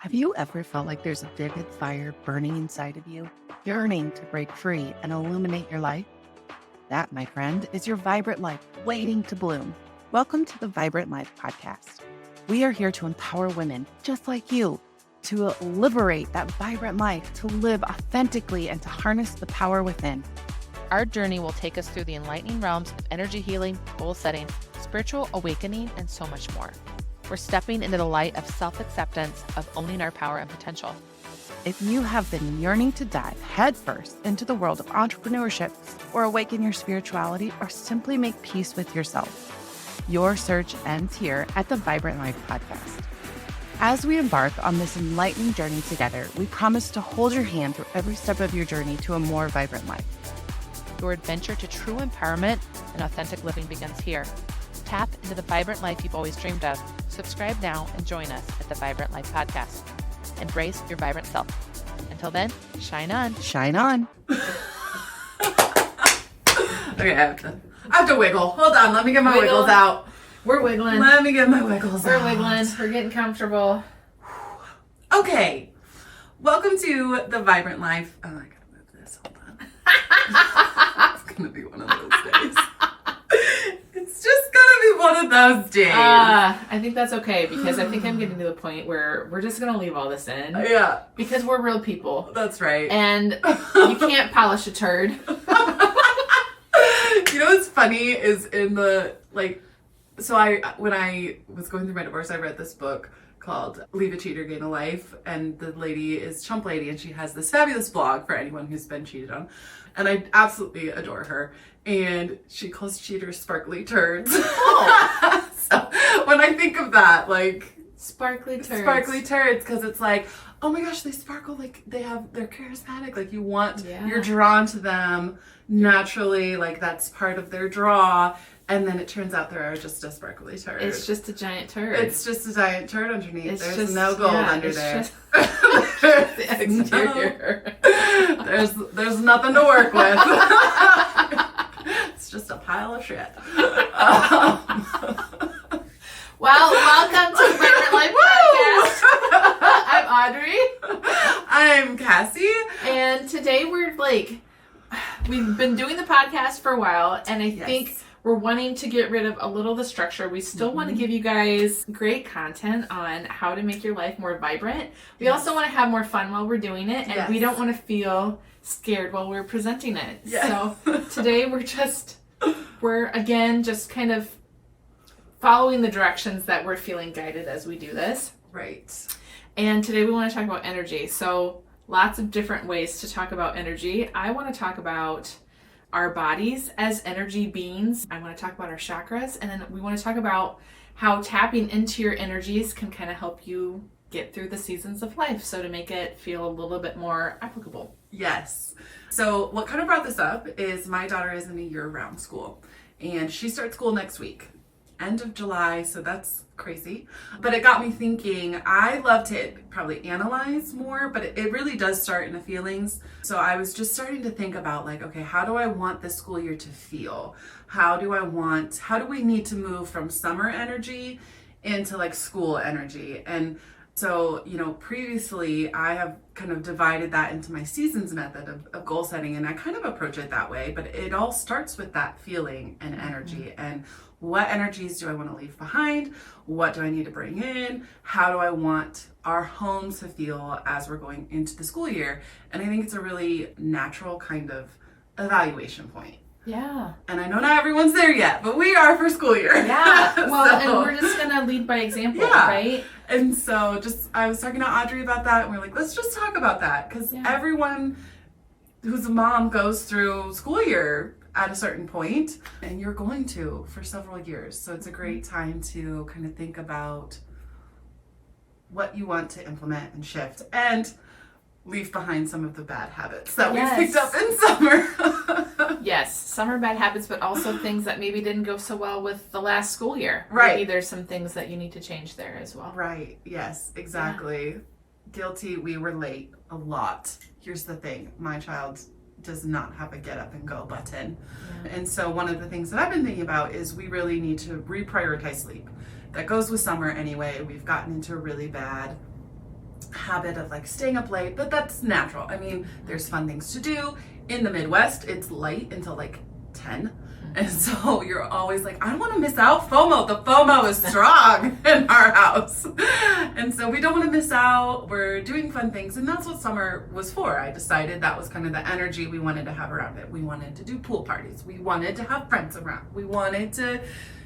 Have you ever felt like there's a vivid fire burning inside of you, yearning to break free and illuminate your life? That, my friend, is your vibrant life waiting to bloom. Welcome to the Vibrant Life Podcast. We are here to empower women just like you to liberate that vibrant life, to live authentically, and to harness the power within. Our journey will take us through the enlightening realms of energy healing, goal setting, spiritual awakening, and so much more. We're stepping into the light of self-acceptance, of owning our power and potential. If you have been yearning to dive headfirst into the world of entrepreneurship, or awaken your spirituality, or simply make peace with yourself, your search ends here at the Vibrant Life Podcast. As we embark on this enlightening journey together, we promise to hold your hand through every step of your journey to a more vibrant life. Your adventure to true empowerment and authentic living begins here. Tap into the vibrant life you've always dreamed of. Subscribe now and join us at the Vibrant Life Podcast. Embrace your vibrant self. Until then, shine on. Shine on. Okay, I have to wiggle. Hold on, let me get my wiggles out. We're wiggling. Let me get my wiggles out. We're wiggling. We're getting comfortable. Okay, welcome to the Vibrant Life. Oh, I gotta move this. Hold on. It's gonna be one of those days. It's just gonna be one of those days. I think that's okay because I think I'm getting to the point where we're just gonna leave all this in. Yeah, because we're real people. that's right. And you can't polish a turd. You know what's funny is in the when I was going through my divorce, I read this book called Leave a Cheater, Gain a Life, and the lady is Chump Lady, and she has this fabulous blog for anyone who's been cheated on, and I absolutely adore her. And she calls cheaters sparkly turds. Oh. So when I think of that, like Sparkly turds, because it's like, oh my gosh, they sparkle, like they're charismatic, like you're drawn to them naturally, like that's part of their draw. And then it turns out they're just a sparkly turd. It's just a giant turd. It's just a giant turd underneath. It's there's just, no gold under it's there. Just the exterior. There's nothing to work with. It's just a pile of shit. Well, welcome to the Vibrant Life Podcast. I'm Audrey. I'm Cassie. And today we've been doing the podcast for a while, and I think we're wanting to get rid of a little of the structure. We still want to give you guys great content on how to make your life more vibrant. We also want to have more fun while we're doing it, and we don't want to feel scared while we're presenting it. Yes. So today we're again just kind of following the directions that we're feeling guided as we do this. Right. And today we want to talk about energy. So lots of different ways to talk about energy. I want to talk about our bodies as energy beings. I want to talk about our chakras, and then we want to talk about how tapping into your energies can kind of help you get through the seasons of life, so to make it feel a little bit more applicable. Yes. So what kind of brought this up is my daughter is in a year-round school, and she starts school next week, end of July, so that's crazy. But it got me thinking, I love to probably analyze more, but it really does start in the feelings. So I was just starting to think about like, okay, how do I want this school year to feel? How do we need to move from summer energy into like school energy? And so, previously I have kind of divided that into my seasons method of goal setting, and I kind of approach it that way, but it all starts with that feeling and energy. And what energies do I want to leave behind? What do I need to bring in? How do I want our homes to feel as we're going into the school year? And I think it's a really natural kind of evaluation point. Yeah. And I know not everyone's there yet, but we are for school year. Yeah. Well, and we're just going to lead by example, right? And so I was talking to Audrey about that, and we're like, let's just talk about that, because everyone who's a mom goes through school year at a certain point, and you're going to for several years. So it's a great time to kind of think about what you want to implement and shift and leave behind some of the bad habits that we've picked up in summer. Yes, summer bad habits, but also things that maybe didn't go so well with the last school year. Right. Maybe there's some things that you need to change there as well. Right. Yes, exactly. Yeah. Guilty. We were late a lot. Here's the thing. My child does not have a get up and go button. Yeah. And so one of the things that I've been thinking about is we really need to reprioritize sleep. That goes with summer anyway. We've gotten into a really bad habit of like staying up late, but that's natural. I mean, there's fun things to do. In the Midwest, it's light until like 10. And so you're always like, I don't want to miss out. FOMO. The FOMO is strong in our house. And so we don't want to miss out. We're doing fun things. And that's what summer was for. I decided that was kind of the energy we wanted to have around it. We wanted to do pool parties. We wanted to have friends around. We wanted to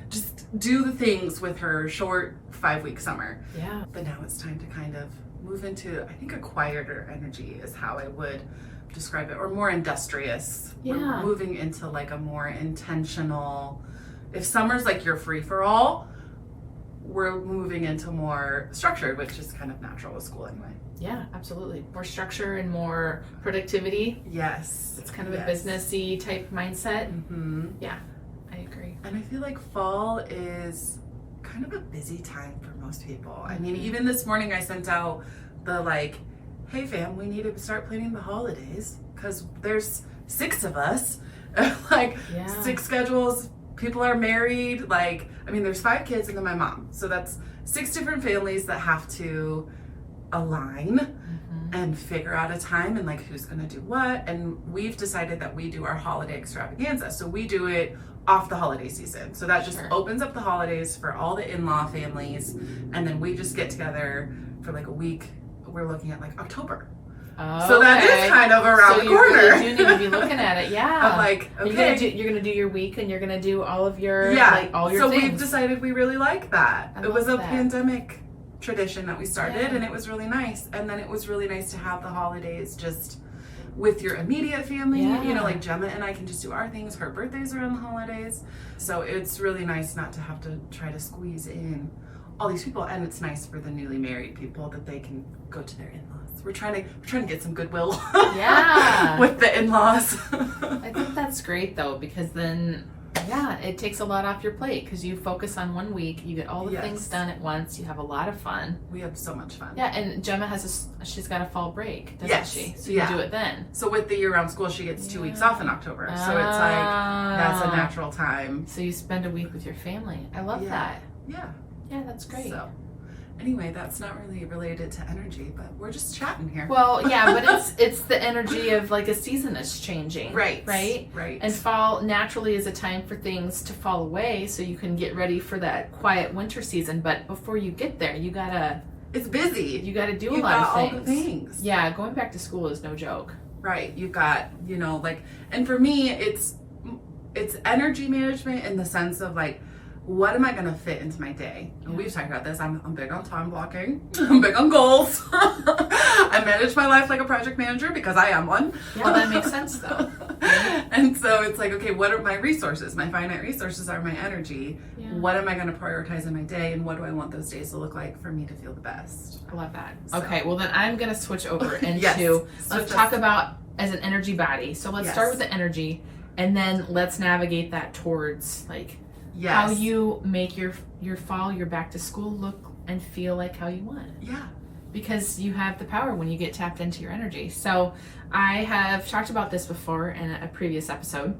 just do the things with her short 5-week summer. Yeah. But now it's time to kind of move into, I think, a quieter energy is how I would describe it, or more industrious. Yeah. We're moving into like a more intentional, if summer's like your free for all, we're moving into more structured, which is kind of natural with school anyway. Yeah, absolutely. More structure and more productivity. Yes. It's kind of a businessy type mindset. Mm-hmm. Yeah, I agree. And I feel like fall is kind of a busy time for most people. I mean, even this morning I sent out the like, hey fam, we need to start planning the holidays because there's 6 of us, like 6 schedules, people are married, like, I mean, there's 5 kids and then my mom. So that's 6 different families that have to align and figure out a time and like who's gonna do what. And we've decided that we do our holiday extravaganza. So we do it off the holiday season. So that just opens up the holidays for all the in-law families. And then we just get together for like a week. We're looking at like October. Oh, so that is kind of around the corner. So you need to be looking at it, yeah. I'm like, okay. You're gonna do your week and you're gonna do all of your, all your so things. We've decided we really like that. It was a that. pandemic tradition that we started and it was really nice. And then it was really nice to have the holidays just with your immediate family. You know, like Gemma and I can just do our things. Her birthday's around the holidays. So it's really nice not to have to try to squeeze in all these people, and it's nice for the newly married people that they can go to their in-laws. We're trying to get some goodwill with the in-laws. I think that's great though, because then it takes a lot off your plate because you focus on one week, you get all the things done at once, you have a lot of fun. We have so much fun. Yeah, and Gemma she's got a fall break, doesn't she? So you do it then. So with the year-round school, she gets 2 weeks off in October. So it's like, that's a natural time. So you spend a week with your family. I love that. Yeah. Yeah, that's great. So, anyway, that's not really related to energy, but we're just chatting here. Well, yeah, but it's the energy of like a season is changing. Right. And fall naturally is a time for things to fall away so you can get ready for that quiet winter season. But before you get there, it's busy. You gotta do a lot of things. All the things. Yeah, going back to school is no joke. Right. You've got, and for me, it's energy management in the sense of like, what am I going to fit into my day? And we've talked about this. I'm big on time blocking. I'm big on goals. I manage my life like a project manager because I am one. Yeah, that makes sense though. And so it's like, okay, what are my resources? My finite resources are my energy. Yeah. What am I going to prioritize in my day? And what do I want those days to look like for me to feel the best? I love that. So. Okay, well then I'm going to switch over into, let's talk about as an energy body. So let's start with the energy and then let's navigate that towards like, how you make your fall, your back to school look and feel like how you want. Yeah. Because you have the power when you get tapped into your energy. So I have talked about this before in a previous episode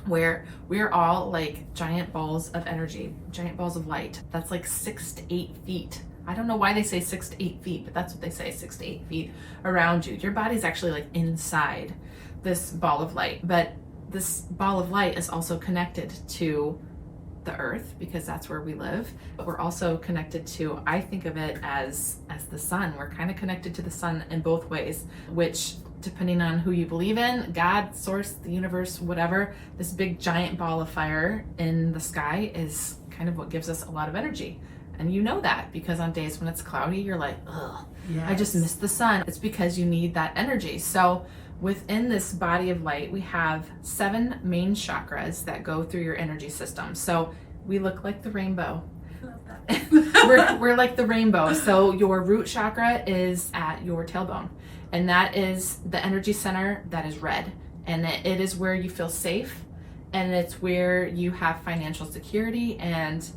where we're all like giant balls of energy, giant balls of light. That's like 6 to 8 feet. I don't know why they say 6 to 8 feet, but that's what they say, 6 to 8 feet around you. Your body's actually like inside this ball of light. But this ball of light is also connected to the earth because that's where we live, but we're also connected to, I think of it as the sun. We're kind of connected to the sun in both ways, which depending on who you believe in, God, source, the universe, whatever, this big giant ball of fire in the sky is kind of what gives us a lot of energy. And you know that because on days when it's cloudy, you're like, ugh, I just missed the sun. It's because you need that energy. So within this body of light, we have 7 main chakras that go through your energy system. So we look like the rainbow. I love that. we're like the rainbow. So your root chakra is at your tailbone. And that is the energy center that is red. And it is where you feel safe. And it's where you have financial security. And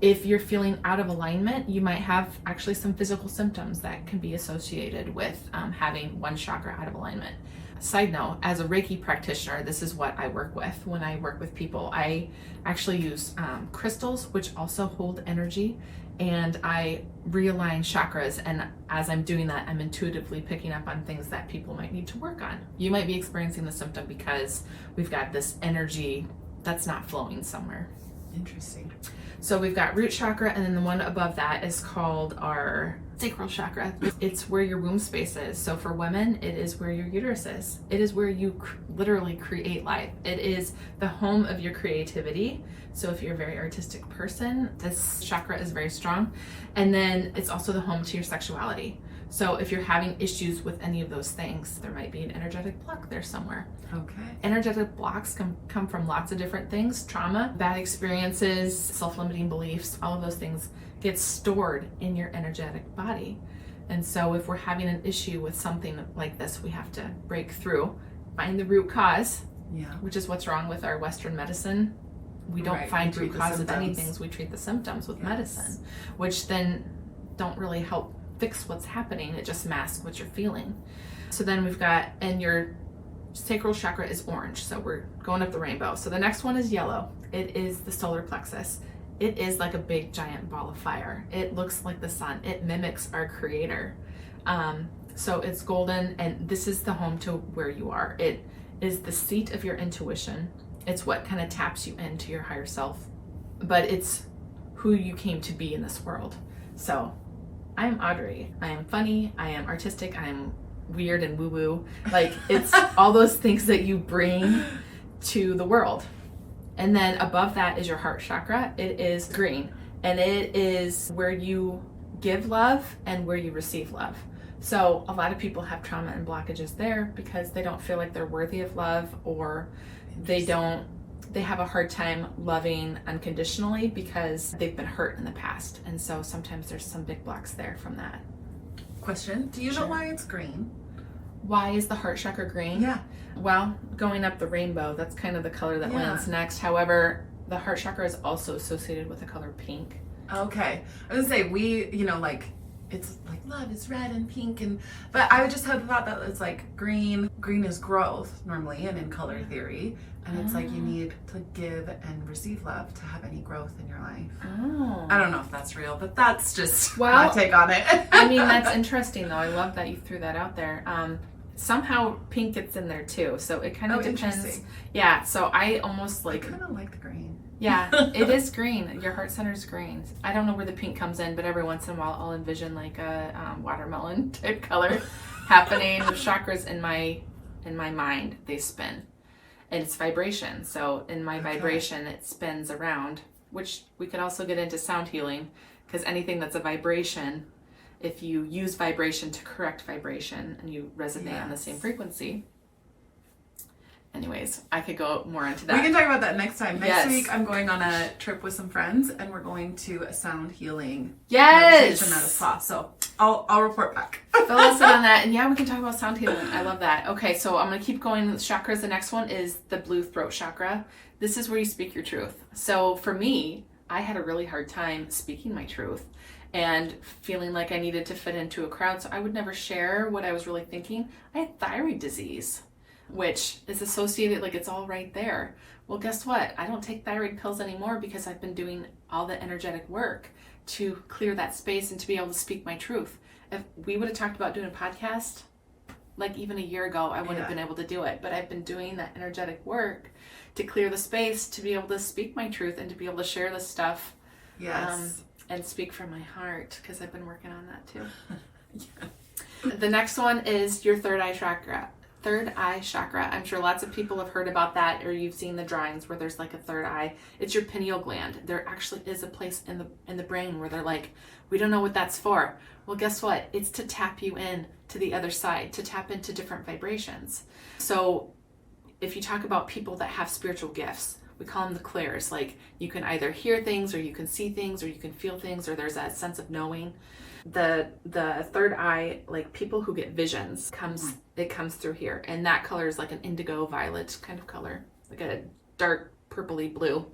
if you're feeling out of alignment, you might have actually some physical symptoms that can be associated with having one chakra out of alignment. Side note, as a Reiki practitioner, this is what I work with when I work with people. I actually use crystals, which also hold energy, and I realign chakras. And as I'm doing that, I'm intuitively picking up on things that people might need to work on. You might be experiencing the symptom because we've got this energy that's not flowing somewhere. Interesting. So we've got root chakra, and then the one above that is called our sacral chakra. It's where your womb space is. So for women, it is where your uterus is. It is where you literally create life. It is the home of your creativity. So if you're a very artistic person, this chakra is very strong. And then it's also the home to your sexuality. So if you're having issues with any of those things, there might be an energetic block there somewhere. Okay. Energetic blocks come from lots of different things: trauma, bad experiences, self-limiting beliefs. All of those things get stored in your energetic body. And so if we're having an issue with something like this, we have to break through, find the root cause, which is what's wrong with our Western medicine. We don't find root cause of anything. We treat the symptoms with medicine, which then don't really help fix what's happening. It just masks what you're feeling. So then we've got, and your sacral chakra is orange, so we're going up the rainbow. So the next one is yellow. It is the solar plexus. It is like a big giant ball of fire. It looks like the sun. It mimics our creator. So it's golden, and this is the home to where you are. It is the seat of your intuition. It's what kind of taps you into your higher self, but it's who you came to be in this world. So I'm Audrey. I am funny. I am artistic. I am weird and woo-woo. Like, it's all those things that you bring to the world. And then above that is your heart chakra. It is green, and it is where you give love and where you receive love. So a lot of people have trauma and blockages there because they don't feel like they're worthy of love, or they have a hard time loving unconditionally because they've been hurt in the past. And so sometimes there's some big blocks there from that. Question. Do you know why it's green? Why is the heart chakra green? Yeah. Well, going up the rainbow, that's kind of the color that lands next. However, the heart chakra is also associated with the color pink. Okay. I was gonna say, it's like love is red and pink, but I would just have thought that it's like green. Green is growth normally, and in color theory, and it's like you need to give and receive love to have any growth in your life. Oh. I don't know if that's real, but that's just my take on it. I mean, that's interesting though. I love that you threw that out there. Somehow pink gets in there too, so it kind of depends. Yeah, so I almost I kind of like the green. Yeah, it is green. Your heart center is green. I don't know where the pink comes in, but every once in a while I'll envision like a watermelon type color happening. The chakras in my mind, they spin, and it's vibration. So in my vibration, it spins around, which we could also get into sound healing, because anything that's a vibration, if you use vibration to correct vibration and you resonate on the same frequency. Anyways, I could go more into that. We can talk about that next time. Next week, I'm going on a trip with some friends, and we're going to a sound healing meditation at a spa. So I'll report back. Fill us in on that, and we can talk about sound healing. I love that. Okay, so I'm going to keep going with chakras. The next one is the blue throat chakra. This is where you speak your truth. So for me, I had a really hard time speaking my truth and feeling like I needed to fit into a crowd, so I would never share what I was really thinking. I had thyroid disease, which is associated, like it's all right there. Well, guess what? I don't take thyroid pills anymore because I've been doing all the energetic work to clear that space and to be able to speak my truth. If we would have talked about doing a podcast, like even a year ago, I wouldn't have been able to do it. But I've been doing that energetic work to clear the space to be able to speak my truth and to be able to share this stuff. Yes. And speak from my heart, because I've been working on that too. The next one is your third eye chakra. Third eye chakra. I'm sure lots of people have heard about that, or you've seen the drawings where there's like a third eye. It's your pineal gland. There actually is a place in the brain where they're like, we don't know what that's for. Well, guess what? It's to tap you in to the other side, to tap into different vibrations. So if you talk about people that have spiritual gifts, we call them the clairs. Like, you can either hear things, or you can see things, or you can feel things, or there's that sense of knowing. The third eye, like people who get visions, comes through here, and that color is like an indigo violet kind of color, like a dark purpley blue.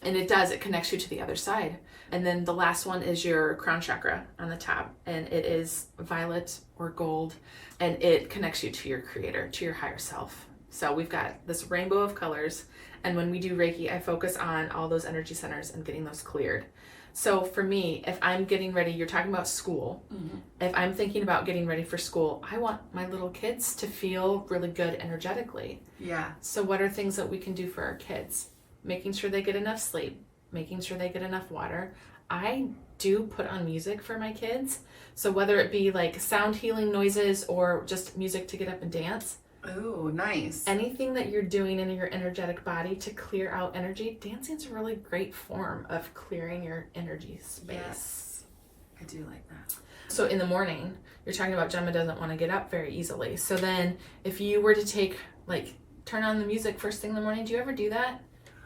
And it connects you to the other side. And then the last one is your crown chakra on the top. And it is violet or gold. And it connects you to your creator, to your higher self. So we've got this rainbow of colors. And when we do Reiki, I focus on all those energy centers and getting those cleared. So for me, if I'm getting ready, you're talking about school. Mm-hmm. If I'm thinking about getting ready for school, I want my little kids to feel really good energetically. Yeah. So what are things that we can do for our kids? Making sure they get enough sleep, making sure they get enough water. I do put on music for my kids. So whether it be like sound healing noises or just music to get up and dance. Oh, nice. Anything that you're doing in your energetic body to clear out energy, dancing's a really great form of clearing your energy space. Yes, I do like that. So in the morning, you're talking about Gemma doesn't want to get up very easily. So then if you were to turn on the music first thing in the morning, do you ever do that?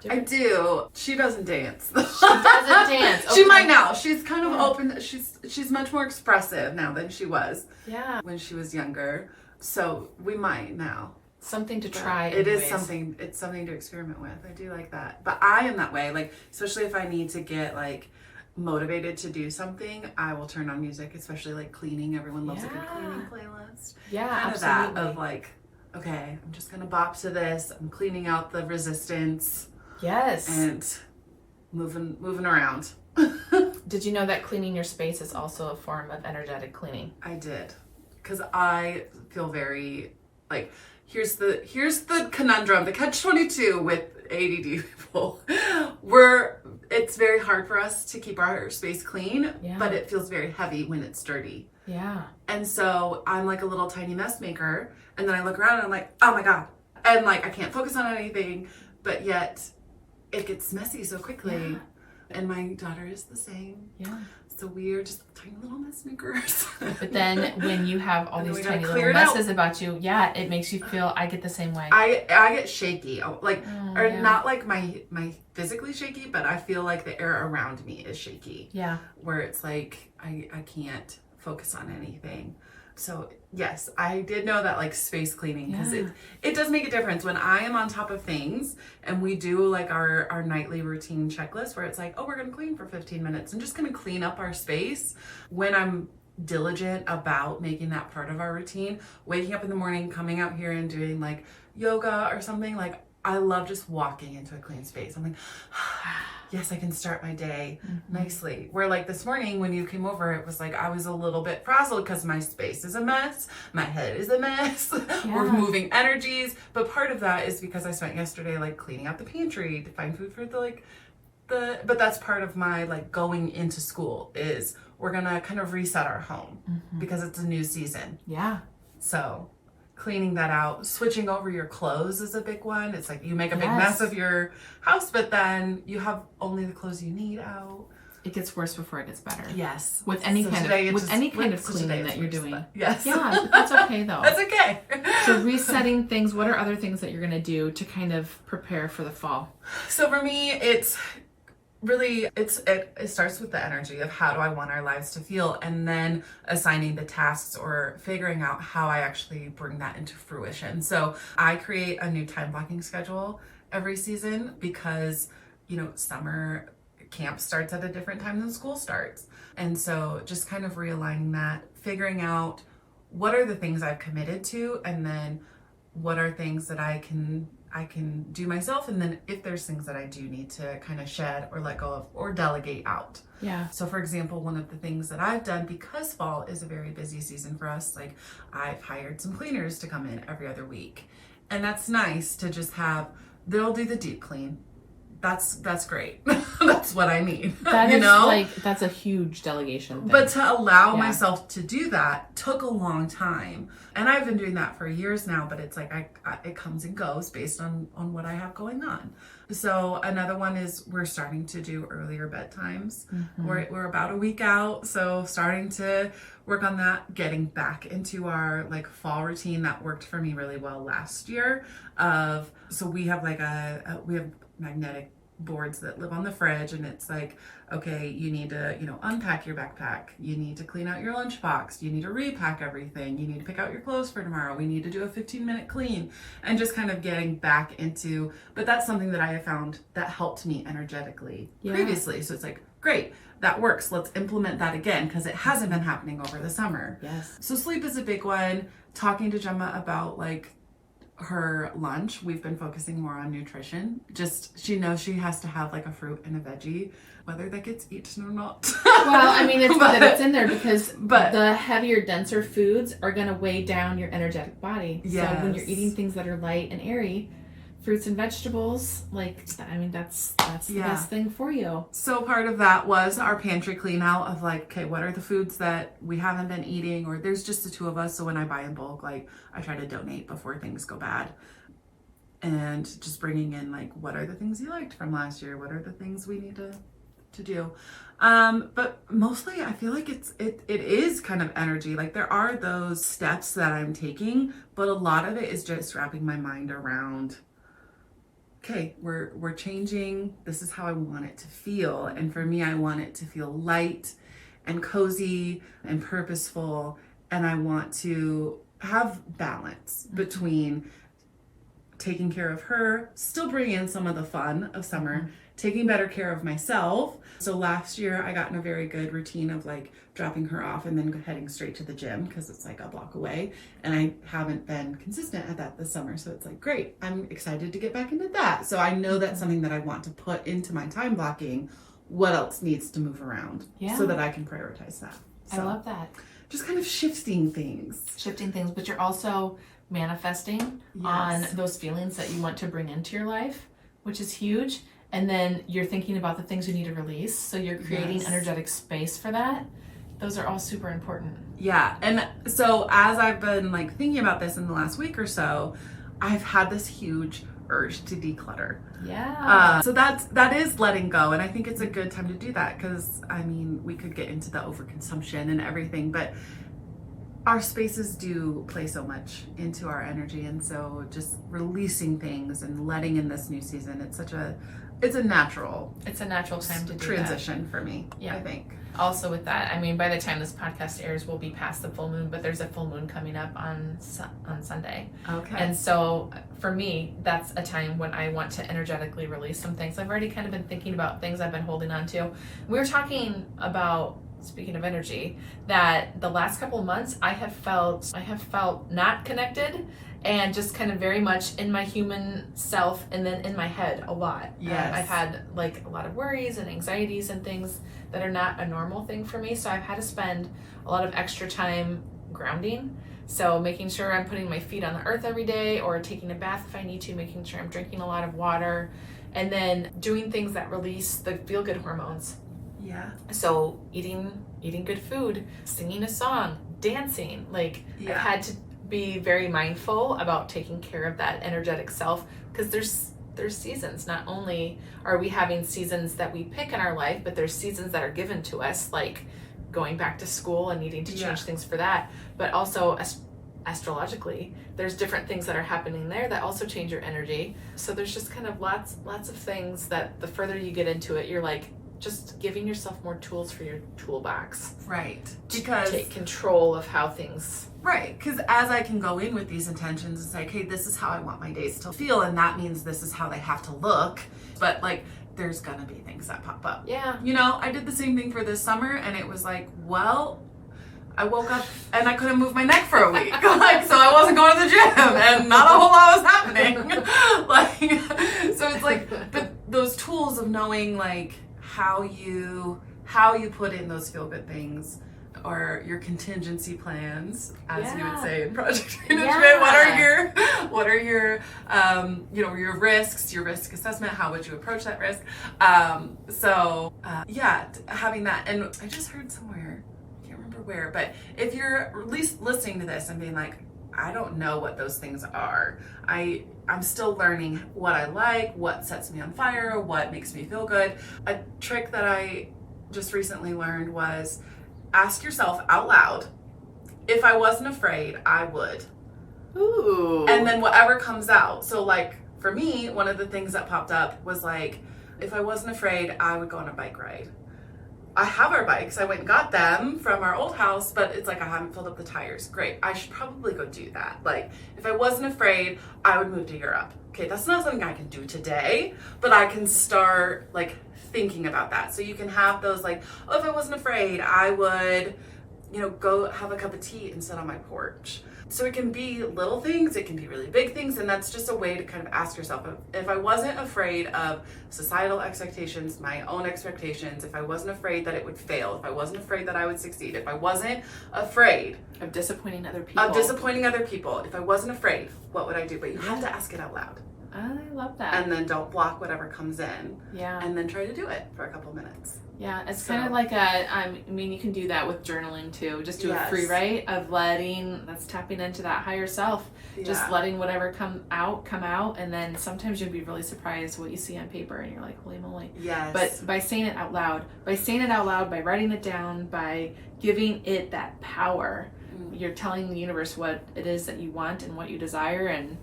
I do. She doesn't dance. She doesn't dance. Okay. She might now. She's kind of open. She's much more expressive now than she was. Yeah. When she was younger. So we might now. Something to try. It is something. It's something to experiment with. I do like that. But I am that way. Like, especially if I need to get motivated to do something, I will turn on music. Especially cleaning. Everyone loves a good cleaning playlist. Yeah, kind absolutely. of that okay, I'm just gonna bop to this. I'm cleaning out the resistance. Yes. And moving around. Did you know that cleaning your space is also a form of energetic cleaning? I did. Because I feel very here's the conundrum, the catch-22 with ADD people. It's very hard for us to keep our space clean, but it feels very heavy when it's dirty. Yeah. And so I'm like a little tiny mess maker, and then I look around and I'm like, oh my God. And I can't focus on anything, but yet it gets messy so quickly. Yeah. And my daughter is the same. Yeah. So we're just tiny little mess makers. But then when you have all these tiny little messes about you, it makes you feel, I get the same way. I get shaky. Not my physically shaky, but I feel like the air around me is shaky. Yeah. Where it's I can't focus on anything. So yes, I did know that space cleaning, because it does make a difference when I am on top of things and we do our nightly routine checklist where it's we're going to clean for 15 minutes and just going to clean up our space. When I'm diligent about making that part of our routine, waking up in the morning, coming out here and doing yoga or something, I love just walking into a clean space. I'm yes, I can start my day nicely. Where this morning when you came over, it was I was a little bit frazzled because my space is a mess. My head is a mess. Yeah. We're moving energies. But part of that is because I spent yesterday cleaning out the pantry to find food for but that's part of my going into school is we're going to kind of reset our home because it's a new season. Yeah. So cleaning that out, switching over your clothes is a big one. It's you make a big mess of your house, but then you have only the clothes you need out. It gets worse before it gets better. Yes. With any kind of cleaning that you're doing. Yes. Yeah, that's okay though. That's okay. So resetting things, what are other things that you're going to do to kind of prepare for the fall? So for me, it's really, it starts with the energy of how do I want our lives to feel, and then assigning the tasks or figuring out how I actually bring that into fruition. So I create a new time blocking schedule every season because, summer camp starts at a different time than school starts. And so just kind of realigning that, figuring out what are the things I've committed to, and then what are things that I can do myself, and then if there's things that I do need to kind of shed or let go of or delegate out. Yeah. So for example, one of the things that I've done, because fall is a very busy season for us, I've hired some cleaners to come in every other week. And that's nice to just they'll do the deep clean. That's great. That's what I need. That's a huge delegation thing. But to allow myself to do that took a long time. And I've been doing that for years now, but it's it comes and goes based on what I have going on. So another one is we're starting to do earlier bedtimes. We're about a week out. So starting to work on that, getting back into our fall routine that worked for me really well last year. So we have we have magnetic boards that live on the fridge, and it's like, okay, you need to, unpack your backpack. You need to clean out your lunchbox. You need to repack everything. You need to pick out your clothes for tomorrow. We need to do a 15-minute clean, and just kind of getting back into, but that's something that I have found that helped me energetically previously. So it's like, great, that works. Let's implement that again, because it hasn't been happening over the summer. Yes. So sleep is a big one. Talking to Gemma about her lunch, we've been focusing more on nutrition. Just, she knows she has to have a fruit and a veggie, whether that gets eaten or not. Well, I mean, it's good that it's in there, because the heavier, denser foods are going to weigh down your energetic body. Yes. So when you're eating things that are light and airy, fruits and vegetables, that's the best thing for you. So part of that was our pantry clean out of okay, what are the foods that we haven't been eating, or there's just the two of us. So when I buy in bulk, I try to donate before things go bad. And just bringing in what are the things you liked from last year? What are the things we need to do? But mostly I feel like it is kind of energy. There are those steps that I'm taking, but a lot of it is just wrapping my mind around, okay, we're changing. This is how I want it to feel. And for me, I want it to feel light and cozy and purposeful. And I want to have balance between taking care of her, still bringing in some of the fun of summer, taking better care of myself. So last year I got in a very good routine of dropping her off and then heading straight to the gym, because it's a block away, and I haven't been consistent at that this summer. So it's great, I'm excited to get back into that. So I know that's something that I want to put into my time blocking. What else needs to move around so that I can prioritize that? So I love that. Just kind of shifting things, but you're also manifesting on those feelings that you want to bring into your life, which is huge. And then you're thinking about the things you need to release. So you're creating energetic space for that. Those are all super important. Yeah. And so as I've been thinking about this in the last week or so, I've had this huge urge to declutter. Yeah. So that is letting go. And I think it's a good time to do that, because we could get into the overconsumption and everything, but our spaces do play so much into our energy. And so just releasing things and letting in this new season, it's a natural time to do transition for me. I think. Also with that, by the time this podcast airs, we'll be past the full moon, but there's a full moon coming up on Sunday. Okay. And so for me, that's a time when I want to energetically release some things. I've already kind of been thinking about things I've been holding on to. We were talking about, speaking of energy, that the last couple of months I have felt not connected, and just kind of very much in my human self, and then in my head a lot. Yes. I've had a lot of worries and anxieties and things that are not a normal thing for me. So I've had to spend a lot of extra time grounding. So making sure I'm putting my feet on the earth every day, or taking a bath if I need to, making sure I'm drinking a lot of water, and then doing things that release the feel-good hormones. Yeah. So eating good food, singing a song, dancing. I've had to be very mindful about taking care of that energetic self, because there's seasons. Not only are we having seasons that we pick in our life, but there's seasons that are given to us, going back to school and needing to change things for that. But also astrologically, there's different things that are happening there that also change your energy. So there's just kind of lots of things that the further you get into it, you're just giving yourself more tools for your toolbox. Right. Because take control of how things. Right. Because as I can go in with these intentions, it's hey, this is how I want my days to feel, and that means this is how they have to look. But there's gonna be things that pop up. Yeah. I did the same thing for this summer, and it was well, I woke up and I couldn't move my neck for a week. So I wasn't going to the gym, and not a whole lot was happening. So it's but those tools of knowing how you put in those feel good things, or your contingency plans, as you would say in project management. What are your your risks, your risk assessment, how would you approach that risk? Having that. And I just heard somewhere, I can't remember where, but if you're at least listening to this and being I don't know what those things are. I'm still learning what I like, what sets me on fire, what makes me feel good. A trick that I just recently learned was ask yourself out loud, if I wasn't afraid, I would. Ooh. And then whatever comes out. So for me, one of the things that popped up was if I wasn't afraid, I would go on a bike ride. I have our bikes. I went and got them from our old house, but it's like I haven't filled up the tires. Great. I should probably go do that. Like, if I wasn't afraid, I would move to Europe. Okay, that's not something I can do today, but I can start like thinking about that. So you can have those like, oh, if I wasn't afraid, I would, go have a cup of tea and sit on my porch. So it can be little things, it can be really big things, and that's just a way to kind of ask yourself, if I wasn't afraid of societal expectations, my own expectations, if I wasn't afraid that it would fail, if I wasn't afraid that I would succeed, if I wasn't afraid of disappointing other people, if I wasn't afraid, what would I do? But you have to ask it out loud. I love that. And then don't block whatever comes in. Yeah. And then try to do it for a couple minutes. Yeah, it's kind of like you can do that with journaling too. Just do a free write of that's tapping into that higher self. Yeah. Just letting whatever come out, and then sometimes you'll be really surprised what you see on paper and you're like, holy moly. Yes. But by saying it out loud, by writing it down, by giving it that power, you're telling the universe what it is that you want and what you desire, and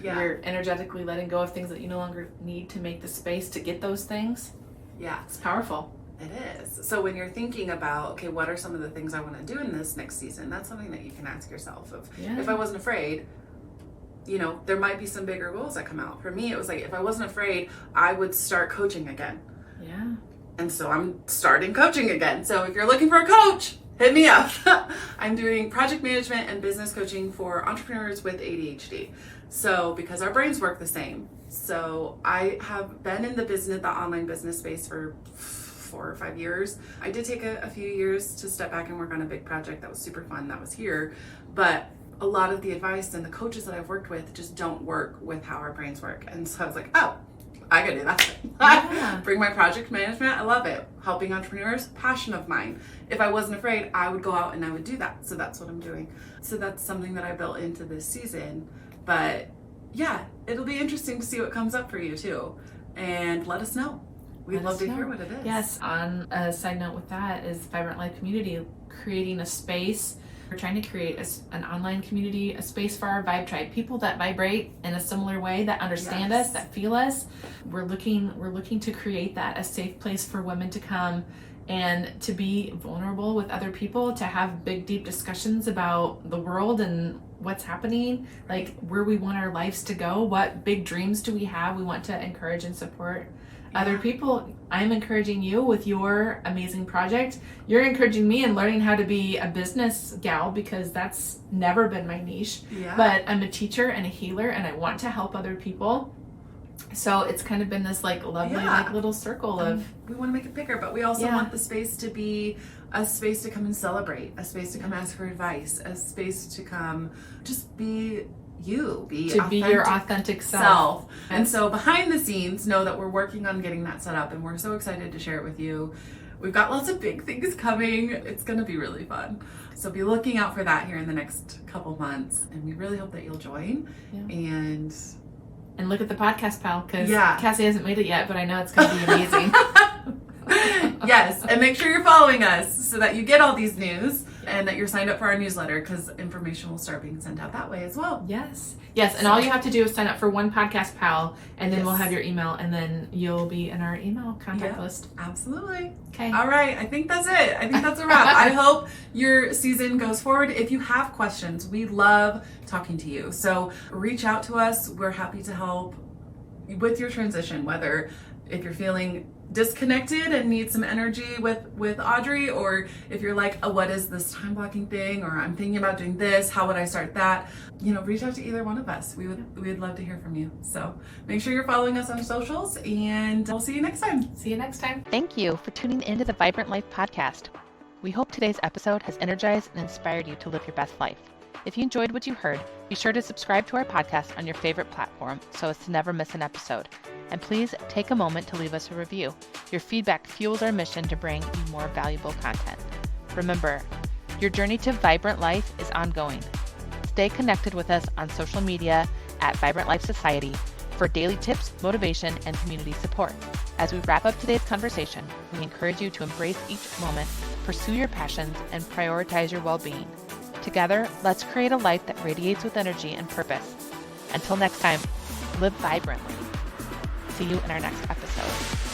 you're energetically letting go of things that you no longer need to make the space to get those things. Yeah. It's powerful. It is. So when you're thinking about, okay, what are some of the things I want to do in this next season? That's something that you can ask yourself of. Yeah. If I wasn't afraid, there might be some bigger goals that come out. For me, it was like, if I wasn't afraid, I would start coaching again. Yeah. And so I'm starting coaching again. So if you're looking for a coach, hit me up. I'm doing project management and business coaching for entrepreneurs with ADHD. So because our brains work the same. So I have been in the online business space for 4 or 5 years. I did take a few years to step back and work on a big project that was super fun that was here. But a lot of the advice and the coaches that I've worked with just don't work with how our brains work. And so I was like, oh, I can do that. Yeah. Bring my project management. I love it. Helping entrepreneurs, passion of mine. If I wasn't afraid, I would go out and I would do that. So that's what I'm doing. So that's something that I built into this season. But yeah, it'll be interesting to see what comes up for you too. And let us know. We'd love to hear what it is. Yes. On a side note with that is Vibrant Life Community, creating a space. We're trying to create an online community, a space for our vibe tribe, people that vibrate in a similar way, that understand us, that feel us. We're looking to create that, a safe place for women to come and to be vulnerable with other people, to have big, deep discussions about the world and what's happening, like where we want our lives to go, what big dreams do we have. We want to encourage and support other people. I'm encouraging you with your amazing project. You're encouraging me in learning how to be a business gal, because that's never been my niche. Yeah. But I'm a teacher and a healer, and I want to help other people. So it's kind of been this like lovely like little circle of, we want to make it bigger, but we also want the space to be a space to come and celebrate, a space to come ask for advice, a space to come just be be your authentic self. And so behind the scenes, know that we're working on getting that set up, and we're so excited to share it with you. We've got lots of big things coming. It's going to be really fun. So be looking out for that here in the next couple months, and we really hope that you'll join. And look at the podcast, pal, because Cassie hasn't made it yet, but I know it's going to be amazing. Yes, and make sure you're following us so that you get all these news, and that you're signed up for our newsletter, because information will start being sent out that way as well. Yes, and all you have to do is sign up for one podcast, pal, and then we'll have your email, and then you'll be in our email contact list. Absolutely. Okay. All right, I think that's it. I think that's a wrap. I hope your season goes forward. If you have questions, we love talking to you. So reach out to us. We're happy to help with your transition, whether if you're feeling disconnected and need some energy with Audrey, or if you're like, oh, what is this time blocking thing, or I'm thinking about doing this, how would I start that? Reach out to either one of us. We would love to hear from you. So make sure you're following us on socials, and we'll see you next time. Thank you for tuning into the Vibrant Life podcast. We hope today's episode has energized and inspired you to live your best life. If you enjoyed what you heard, be sure to subscribe to our podcast on your favorite platform so as to never miss an episode. And please take a moment to leave us a review. Your feedback fuels our mission to bring you more valuable content. Remember, your journey to Vibrant Life is ongoing. Stay connected with us on social media at Vibrant Life Society for daily tips, motivation, and community support. As we wrap up today's conversation, we encourage you to embrace each moment, pursue your passions, and prioritize your well-being. Together, let's create a life that radiates with energy and purpose. Until next time, live vibrantly. See you in our next episode.